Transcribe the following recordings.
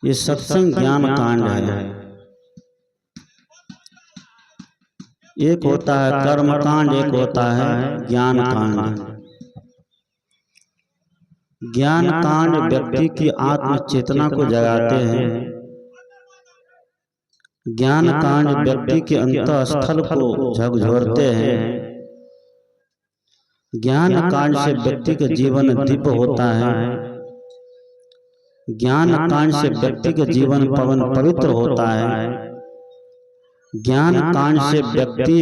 ये सत्संग ज्ञान कांड है। एक होता है कर्म कांड, एक होता है ज्ञान कांड। ज्ञान कांड व्यक्ति की आत्म चेतना को जगाते हैं। ज्ञान कांड व्यक्ति के अंतःस्थल को झकझोरते हैं। ज्ञान कांड से व्यक्ति का जीवन दिव्य होता है। ज्ञान कांड से व्यक्ति का जीवन पवन पवित्र होता है। ज्ञान कांड से व्यक्ति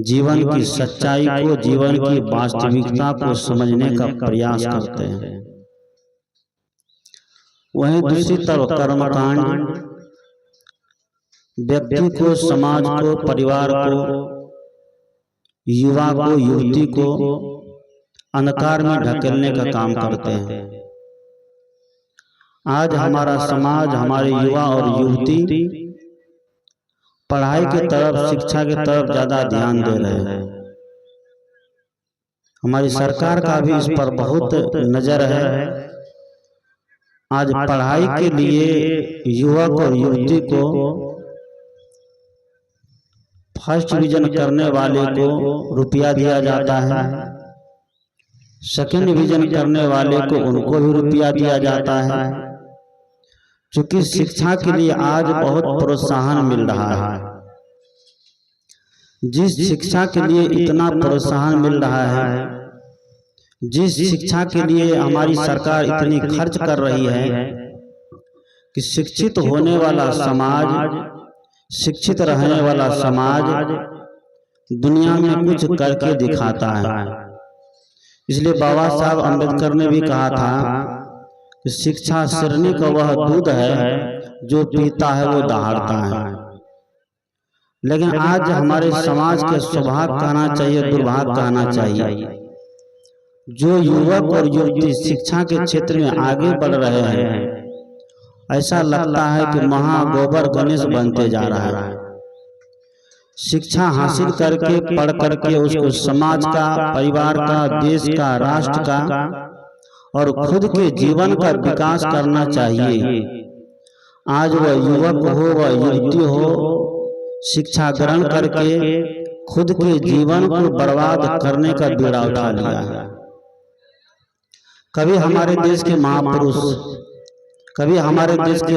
जीवन की सच्चाई को, जीवन की वास्तविकता को समझने का प्रयास करते हैं। वहीं दूसरी तरफ कर्मकांड व्यक्ति को, समाज को, परिवार को, युवा को, युवती को अंधकार में ढकेलने का काम करते हैं। आज हमारा समाज, हमारे युवा और युवती पढ़ाई की तरफ, शिक्षा की तरफ ज्यादा ध्यान दे रहे हैं। हमारी सरकार का भी इस पर बहुत नजर है। आज पढ़ाई के लिए युवक और युवती को फर्स्ट डिवीजन करने वाले को रुपया दिया जाता है, सेकंड डिवीजन करने वाले को उनको भी रुपया दिया जाता है। क्योंकि शिक्षा के लिए आज बहुत प्रोत्साहन मिल रहा है। जिस शिक्षा के लिए इतना प्रोत्साहन मिल रहा है, जिस शिक्षा के लिए हमारी सरकार इतनी खर्च कर रही है कि शिक्षित होने वाला समाज, शिक्षित रहने वाला समाज दुनिया में कुछ करके दिखाता है। इसलिए बाबा साहब अम्बेडकर ने भी कहा था कि शिक्षा शिरनी का वह दूध है जो पीता है वो दहाड़ता है। लेकिन आज हमारे समाज के स्वभाव कहना चाहिए, दुर्भाग्य कहना चाहिए, जो युवक और युवती शिक्षा के क्षेत्र में आगे बढ़ रहे हैं, ऐसा लगता है कि महागोबर गणेश बनते जा रहा है। शिक्षा हासिल करके, पढ़ करके उसको समाज का, परिवार का, देश का, राष्ट्र का और खुद के जीवन का विकास करना चाहिए। आज वह युवक हो, वह युवती हो, शिक्षा ग्रहण करके खुद के जीवन को बर्बाद करने का बीड़ा उठा लिया है। कभी हमारे देश के महापुरुष, कभी हमारे देश के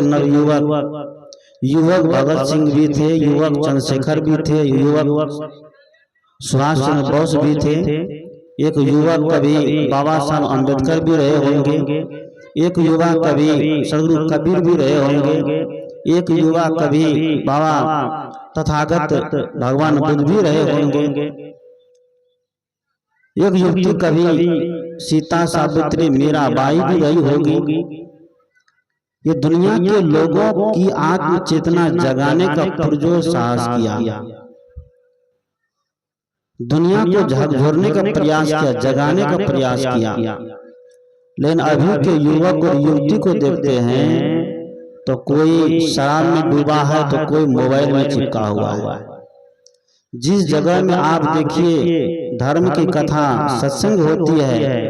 युवक भगत सिंह भी थे, युवक चंद्रशेखर भी थे, युवक सुभाष चंद्र बोस भी थे। एक युवक कभी बाबा साहब अम्बेडकर भी रहे होंगे, एक युवा कभी सदगुरु कबीर भी रहे होंगे, एक युवा कभी बाबा तथागत भगवान बुद्ध भी रहे होंगे, एक युवती कभी सीता, सावित्री, मीराबाई भी रही होगी। ये दुनिया के लोगों की आत्म चेतना जगाने का पुरजोर साहस किया, दुनिया को झकझोरने का प्रयास किया, जगाने का प्रयास किया। लेकिन अभी के युवक और युवती को देखते हैं तो कोई शराब में डूबा है तो कोई मोबाइल में चिपका हुआ है। जिस जगह में आप देखिए धर्म की कथा, सत्संग होती है,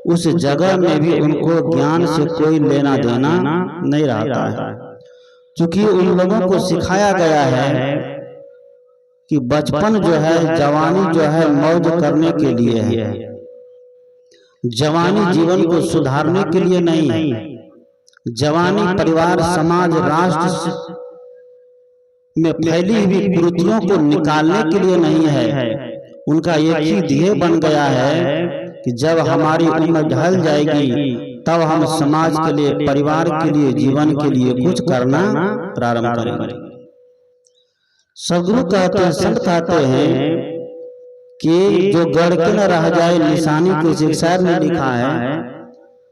उस जगह में भी उनको ज्ञान से कोई लेना देना नहीं रहता है। क्योंकि उन लोगों को सिखाया गया है कि बचपन जो है, जवानी जो है मौज करने के लिए है, जवानी जीवन को सुधारने के लिए नहीं है। जवानी परिवार, समाज, राष्ट्र में फैली हुई कुरीतियों को निकालने के लिए नहीं है। उनका एक ही ध्येय बन गया है कि जब हमारी उम्र ढल जाएगी तब हम समाज के लिए, परिवार के लिए, जीवन के लिए कुछ करना प्रारंभ करेंगे। सदगुरु कहते हैं, संत कहते हैं कि जो गढ़ के न रह जाए निशानी, किसी शायर ने लिखा है,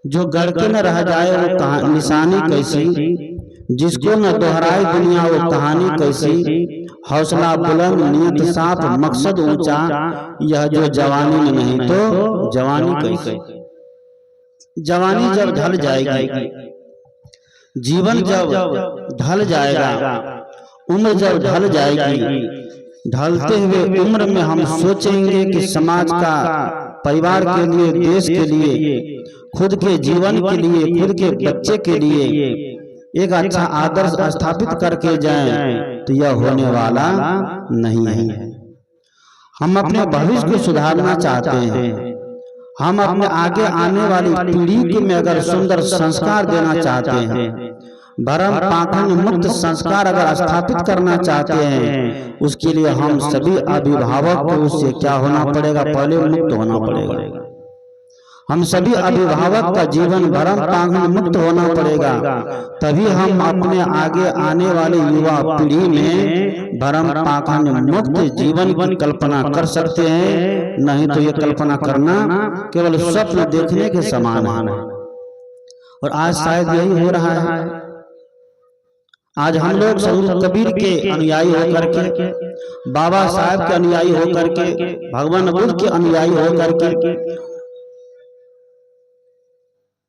जो गढ़ के न रह जाए वो निशानी कैसी, जिसको न दोहराए दुनिया वो कहानी कैसी। हौसला बुलंद, नियत साफ, मकसद ऊंचा, यह जो जवानी में नहीं तो जवानी कैसी। जवानी जब ढल जाएगी, जीवन जब ढल जाएगा, उम्र जब ढल जाएगी, ढलते हुए उम्र में हम सोचेंगे कि समाज का, परिवार के लिए, देश के लिए, खुद के जीवन के लिए, खुद के बच्चे के लिए एक अच्छा आदर्श स्थापित करके जाएं तो यह होने वाला नहीं है। हम अपने भविष्य को सुधारना चाहते हैं, हम अपने आगे आने वाली पीढ़ी में अगर सुंदर संस्कार देना चाहते हैं, भरम पाखंड मुक्त संस्कार अगर स्थापित करना चाहते हैं, उसके लिए हम सभी अभिभावक को उससे क्या होना पड़ेगा, पहले मुक्त होना पड़ेगा। हम सभी अभिभावक का जीवन भरम पाखंड मुक्त होना पड़ेगा, तभी हम अपने आगे आने वाले युवा पीढ़ी में भरम पाखंड मुक्त जीवन की कल्पना कर सकते हैं। नहीं तो ये कल्पना करना केवल स्वप्न देखने के समान है। और आज शायद यही हो रहा है। आज हम लोग सदगुरु कबीर के अनुयायी होकर के, बाबा साहब के अनुयायी होकर के, भगवान बुद्ध के अनुयायी होकर के,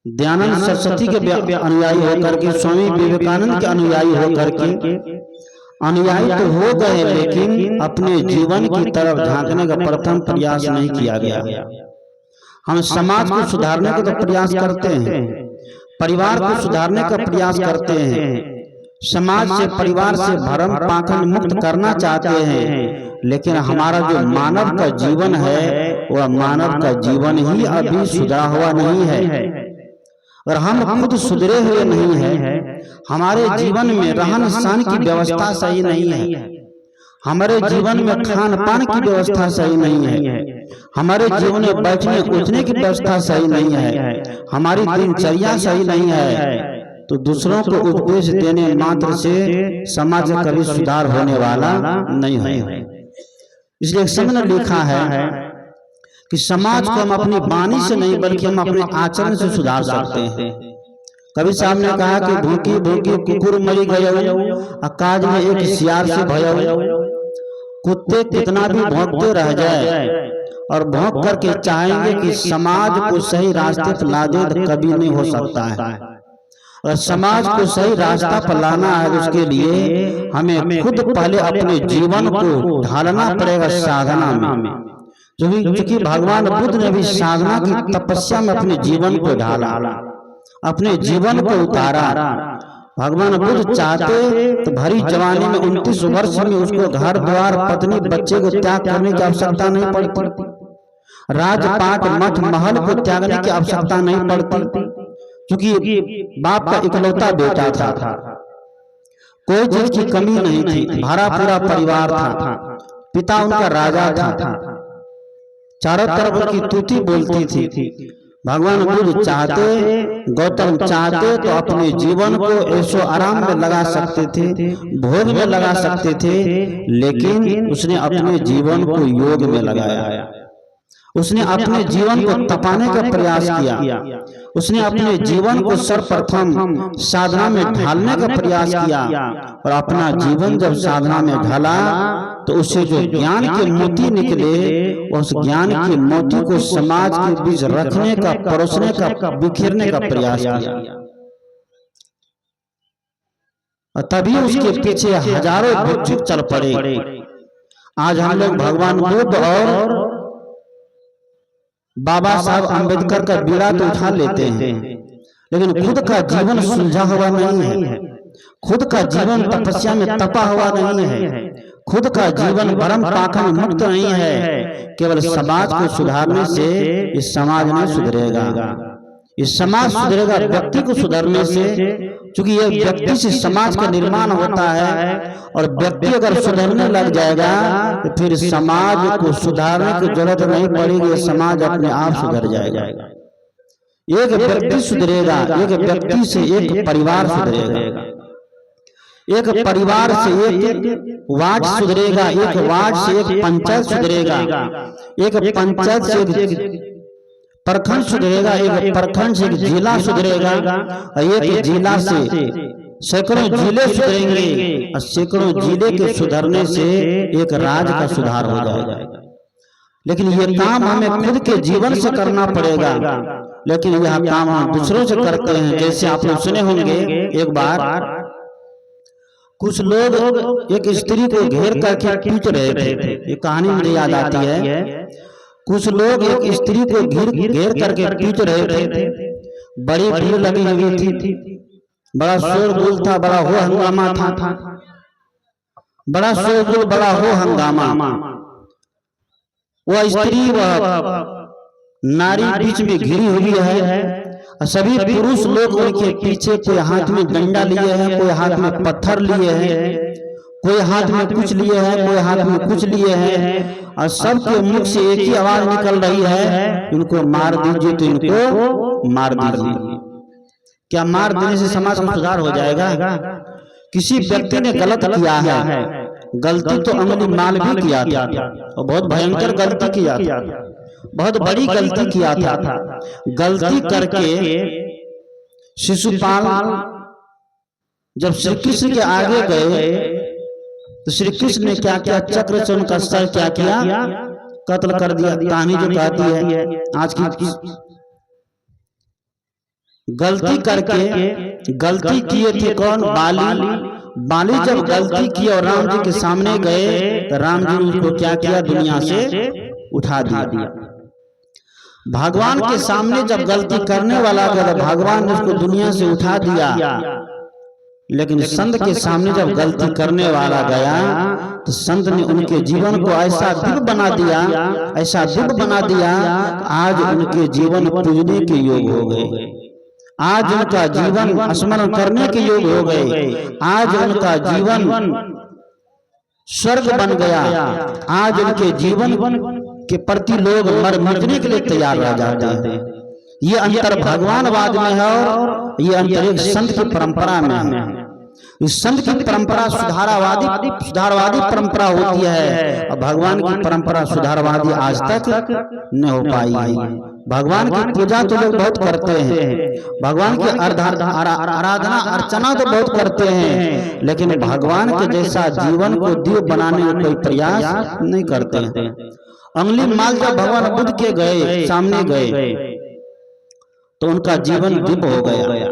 दयानंद सरस्वती के अनुयायी होकर के, स्वामी विवेकानंद के अनुयायी होकर के अनुयायी तो हो गए, लेकिन अपने जीवन की तरफ झांकने का प्रथम प्रयास नहीं किया गया। हम समाज को सुधारने का तो प्रयास करते हैं, परिवार को सुधारने का प्रयास करते हैं, समाज से परिवार से भरम पाखंड मुक्त करना चाहते हैं, लेकिन हमारा जो मानव का जीवन है वह मानव का जीवन ही अभी सुधरा हुआ नहीं है। और हम खुद सुधरे हुए नहीं है, हमारे जीवन में रहन सहन की व्यवस्था सही नहीं है, हमारे जीवन में खान पान की व्यवस्था सही नहीं है, हमारे जीवन में बैठने उठने की व्यवस्था सही नहीं है, हमारी दिनचर्या सही नहीं है, तो दूसरों को उपदेश देने मात्र से समाज में कभी सुधार होने वाला नहीं है। इसलिए समय ने लिखा है कि समाज को हम अपनी वाणी से नहीं बल्कि हम अपने आचरण से सुधार सकते हैं। कभी साहब ने कहा कि भूखी भूखी कुकुर मरी गयो, अकाज में एक सियार से भयो, कुत्ते कितना भी भौंकते रह जाए और भौंक करके चाहेंगे कि समाज को सही रास्ते पर ला दे, तो कभी नहीं हो सकता है। और समाज को सही रास्ता पर लाना है, उसके लिए हमें खुद पहले अपने जीवन को ढालना पड़ेगा साधना में। क्योंकि भगवान बुद्ध ने भी साधना की तपस्या में अपने जीवन को ढाला, अपने जीवन को उतारा। भगवान बुद्ध चाहते तो भरी जवानी में 29 वर्ष में उसको घर द्वार पत्नी बच्चे को त्याग करने की आवश्यकता नहीं पड़ती, राजपाट मठ महल को त्यागने की आवश्यकता नहीं पड़ती, क्योंकि बाप का इकलौता बेटा था, कोई चीज की कमी नहीं थी, भरा पूरा परिवार था, पिता उनका राजा था, चारों तरफ की तूती बोलती थी। भगवान बुद्ध चाहते, गौतम चाहते तो अपने जीवन को ऐशो आराम में लगा सकते थे, भोग में लगा सकते थे, लेकिन उसने अपने जीवन को योग में लगाया, उसने अपने जीवन को तपाने का प्रयास किया, उसने अपने जीवन को सर्वप्रथम साधना में ढालने का प्रयास किया। और अपना जीवन जब साधना में ढाला तो उससे जो ज्ञान के मोती निकले, उस ज्ञान के मोती को समाज के बीच रखने का, परोसने का, बिखेरने का प्रयास किया। और तभी उसके पीछे हजारों भिक्षुक चल पड़े। आज हम लोग भगवान बुद्ध और बाबा साहब अम्बेडकर का बीड़ा तो उठा लेते हैं, लेकिन खुद का जीवन सुलझा हुआ नहीं है, खुद का जीवन तपस्या में तपा हुआ नहीं है, खुद का जीवन भरम पाखंड मुक्त नहीं है। केवल समाज को सुधारने से इस समाज नहीं सुधरेगा, इस समाज सुधरेगा व्यक्ति को सुधरने से, क्योंकि यह व्यक्ति से समाज का निर्माण होता है। और व्यक्ति अगर सुधरने लग जाएगा तो फिर समाज को सुधारने की जरूरत नहीं पड़ेगी, समाज अपने आप सुधर जाएगा। एक व्यक्ति सुधरेगा, एक व्यक्ति से एक परिवार सुधरेगा, एक परिवार से एक वार्ड सुधरेगा, एक वार्ड से एक पंचायत सुधरेगा, एक पंचायत से एक प्रखंड सुधरेगा, एक प्रखंड से एक जिला सुधरेगा, और एक जिला से सैकड़ों जिले सुधरेंगे, और सैकड़ों जिले के सुधरने से एक राज्य का सुधार हो जाएगा। लेकिन ये काम हमें खुद के जीवन से करना पड़ेगा, लेकिन यह काम हम दूसरों से करते हैं। जैसे आप लोग सुने होंगे, एक बार कुछ लोग एक स्त्री को घेर करके पीट रहे थे, ये कहानी मुझे याद आती है। कुछ लोग एक स्त्री को घेर करके पीट रहे थे, बड़ी भीड़ लगी हुई थी। बड़ा शोरगुल था, बड़ा हो हंगामा था, बड़ा शोरगुल, बड़ा हो हंगामा। वह स्त्री वह नारी बीच में घिरी हुई है और सभी पुरुष लोग उनके पीछे, कोई हाथ में डंडा लिए हैं, कोई हाथ में पत्थर लिए हैं, कोई हाथ में कुछ लिए हैं, कोई हाथ में कुछ लिए हैं, और सबके मुख से एक ही आवाज निकल रही है, इनको मार दीजिए, तो इनको मार दीजिए। क्या मार देने से समाज में सुधार हो जाएगा? किसी व्यक्ति ने गलत किया है, गलती तो अंगुली माल भी किया था और बहुत भयंकर गलती किया था, बहुत बड़ी गलती किया था। गलती करके शिशुपाल जब श्री कृष्ण के आगे गए तो श्री कृष्ण ने क्या किया? चक्र से उनका सर क्या किया? कत्ल कर दिया। कहानी जो कहती है आज की, गलती करके, गलती किए थे कौन? बाली जब गलती की और राम जी के सामने गए तो राम जी ने उसको क्या किया? दुनिया से उठा दिया। भगवान के सामने जब गलती करने वाला गया तो भगवान ने उसको दुनिया से उठा दिया, लेकिन संत के सामने जब गलती करने वाला गया तो संत ने उनके जीवन को ऐसा दिव्य बना दिया, ऐसा दिव्य बना दिया, आज उनके जीवन पूजने के योग हो गए, आज उनका जीवन स्मरण करने के योग हो गए, आज उनका जीवन स्वर्ग बन गया, आज उनके जीवन के प्रति लोग मरने के लिए तैयार रह जाते हैं। ये अंतर भगवानवाद में है और ये अंतर एक संत की परंपरा में है। इस संत की परंपरा सुधारवादी परंपरा होती है और भगवान की परंपरा सुधारवादी आज तक न हो पाई है। भगवान की पूजा तो लोग बहुत करते हैं, भगवान की आराधना अर्चना तो बहुत करते हैं, लेकिन भगवान के जैसा जीवन को दिव्य बनाने का कोई प्रयास नहीं करते हैं। अंगुली माल जब भगवान बुद्ध के गए सामने गए तो उनका जीवन दिव्य हो गया।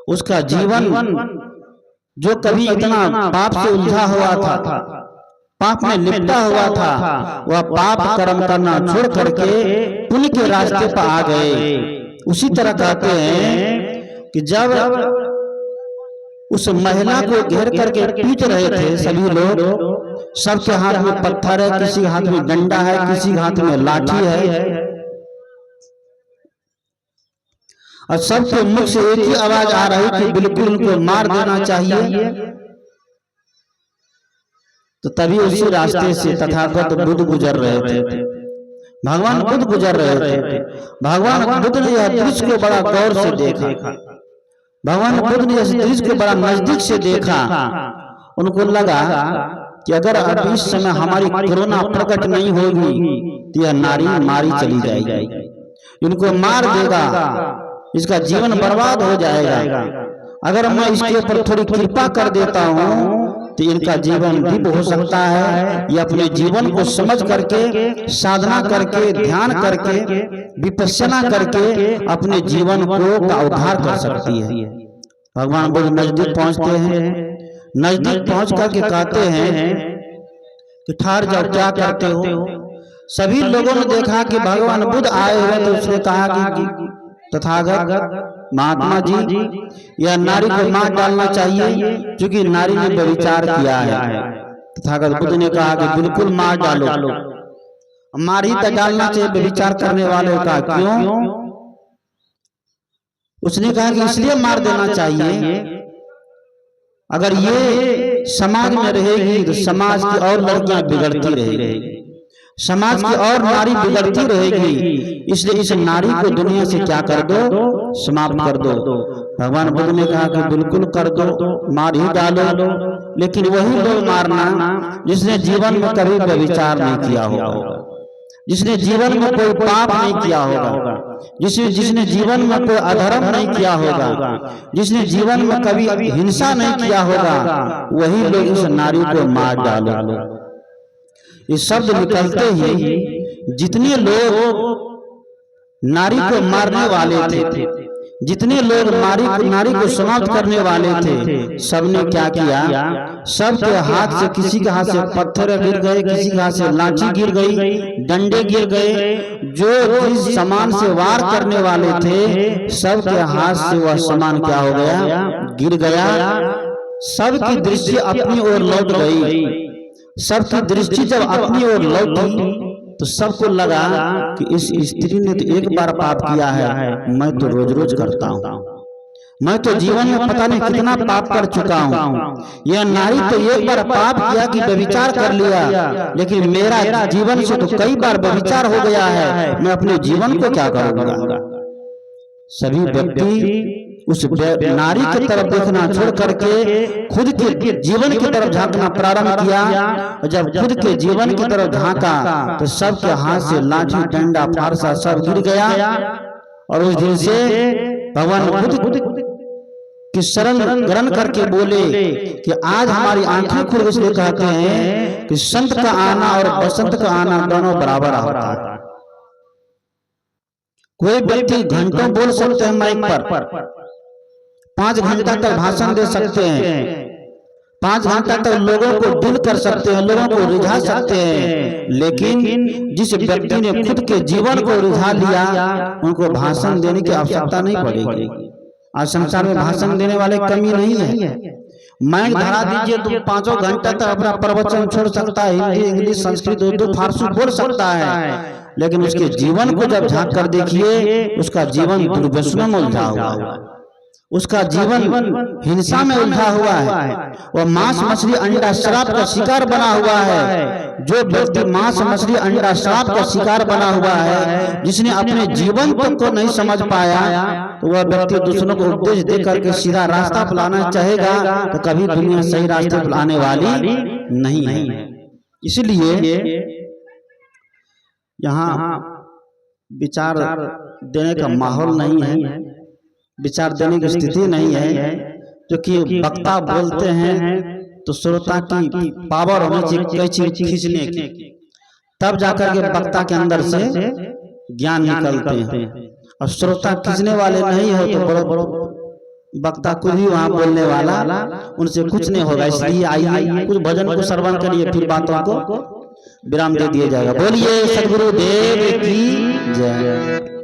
उसका जीवन जो कभी इतना पाप से उलझा हुआ था, पाप में लिपटा हुआ था, वह पाप कर्म करना छोड़ करके पुण्य के रास्ते पर आ गए। उसी तरह कहते हैं कि जब उस महिला को घेर करके पीट रहे थे सभी लोग, सबके हाथ में पत्थर है, किसी के हाथ में डंडा है, किसी के हाथ में लाठी है, और सबके मुख से एक ही आवाज आ रही कि बिल्कुल उनको मार देना चाहिए। तो तभी उसी रास्ते से तथागत बुद्ध गुजर रहे थे, भगवान बुद्ध गुजर रहे थे। भगवान बुद्ध ने यह दृश्य को बड़ा गौर से देखा, भगवान बुद्ध ने इस दृश्य को बड़ा नजदीक से देखा। उनको लगा कि अगर अब इस समय हमारी कोरोना प्रकट नहीं होगी तो यह नारी मारी चली जाएगी, इनको मार देगा, इसका जीवन बर्बाद हो जाएगा। अगर मैं इसके ऊपर थोड़ी कृपा कर देता हूँ तो इनका जीवन दिव्य हो सकता है, ये अपने जीवन को समझ करके, साधना करके, ध्यान करके, विपश्यना करके अपने जीवन को का उद्धार कर सकती है। भगवान बुद्ध नजदीक पहुंचते हैं, नजदीक पहुंच करके कहते हैं कि ठहर जाओ, क्या करते हो? सभी लोगों ने देखा कि भगवान बुद्ध आए हुए, तो उसने कहा कि तथागत महात्मा जी, यह नारी को मार डालना चाहिए क्योंकि नारी ने व्यभिचार किया है। तथागत बुद्ध ने कहा कि बिल्कुल मार डालो, मार ही तो डालना चाहिए व्यभिचार करने वाले का। क्यों? उसने कहा कि इसलिए मार देना चाहिए, अगर ये समाज में रहेगी तो समाज की और लड़कियां बिगड़ती रहेगी, समाज की और नारी बिगड़ती रहेगी, इसलिए इस नारी को दुनिया से क्या कर दो? समाप्त कर दो। भगवान बुद्ध ने कहा कि बिल्कुल कर दो, मार ही डालो, लेकिन वही लोग मारना जिसने जीवन में कभी व्यभिचार नहीं किया होगा, जिसने जीवन में कोई पाप नहीं किया होगा, जिसने जीवन में कोई अधर्म नहीं किया होगा, जिसने जीवन में कभी हिंसा नहीं किया होगा, वही लोग इस नारी को मार डालो। इस शब्द निकलते ही जितने लोग नारी को मारने वाले थे, जितने लोग नारी को समाप्त करने वाले थे, सबने क्या किया, सबके हाथ से, किसी के हाथ से पत्थर गिर गए, किसी के हाथ से लाठी गिर गई, डंडे गिर गए। जो जिस सामान से वार करने वाले थे, सबके हाथ से वह सामान क्या हो गया, गिर गया। सबकी दृष्टि अपनी ओर लौट गई। सबकी दृष्टि जब अपनी ओर लौटी तो सबको लगा कि इस स्त्री ने तो एक बार पाप किया है, मैं तो रोज रोज करता हूँ, मैं तो जीवन में पता नहीं कितना पाप कर चुका हूँ। यह नारी तो एक बार पाप किया कि व्यभिचार कर लिया, लेकिन मेरा जीवन से तो कई बार व्यभिचार हो गया है, मैं अपने जीवन को क्या करूँगा। सभी व्यक्ति उस नारी की तरफ देखना छोड़ करके खुद के जीवन की तरफ झांकना प्रारंभ किया। और जब खुद के जीवन की तरफ झांका तो सबके हाथ से लाठी डंडा फारसा सब गिर गया। और उस दिन से भगवान खुद की शरण ग्रहण करके बोले कि आज हमारी आंखें खुल, इसलिए कहते हैं कि संत का आना और बसंत का आना दोनों बराबर होता है। कोई व्यक्ति घंटों बोल सकते हैं माइक पर, 5 घंटा तक भाषण दे सकते हैं, 5 घंटा तक लोगों को दिल कर सकते हैं, लोगों को रिझा सकते हैं, लेकिन जिस व्यक्ति ने खुद के जीवन को रिझा लिया, उनको भाषण देने की आवश्यकता नहीं पड़ेगी। आज संसार में भाषण देने वाले कमी नहीं है। माइक धरा दीजिए तो 5 घंटा तक अपना प्रवचन छोड़ सकता है, हिंदी, इंग्लिश, संस्कृत, उर्दू, फारसी बोल सकता है, लेकिन उसके जीवन को जब झांक कर देखिए, उसका जीवन दुर्व्यसनों में उलझा हुआ है, उसका जीवन हिंसा में उलझा हुआ है, वह मांस मछली अंडा शराब का शिकार बना हुआ है। जो व्यक्ति मांस मछली अंडा शराब का शिकार बना हुआ है, जिसने अपने जीवन को नहीं समझ पाया, तो वह व्यक्ति दूसरों को उपदेश दे करके सीधा रास्ता पर लाना चाहेगा तो कभी दुनिया सही रास्ते पर लाने वाली नहीं है। इसलिए यहाँ विचार देने का माहौल नहीं है, विचार देने की स्थिति नहीं है, क्योंकि वक्ता बोलते हैं तो श्रोता की पावर होनी चाहिए कई चीज खींचने की, तब जाकर के वक्ता के अंदर से ज्ञान निकलते हैं। और श्रोता खींचने वाले नहीं हो तो बड़ो वक्ता कुछ भी वहां बोलने वाला, उनसे कुछ नहीं होगा। इसलिए आइए कुछ भजन को श्रवण करिए, फिर बातों को विराम दे दिया जाएगा। बोलिए सद्गुरु देव की जय।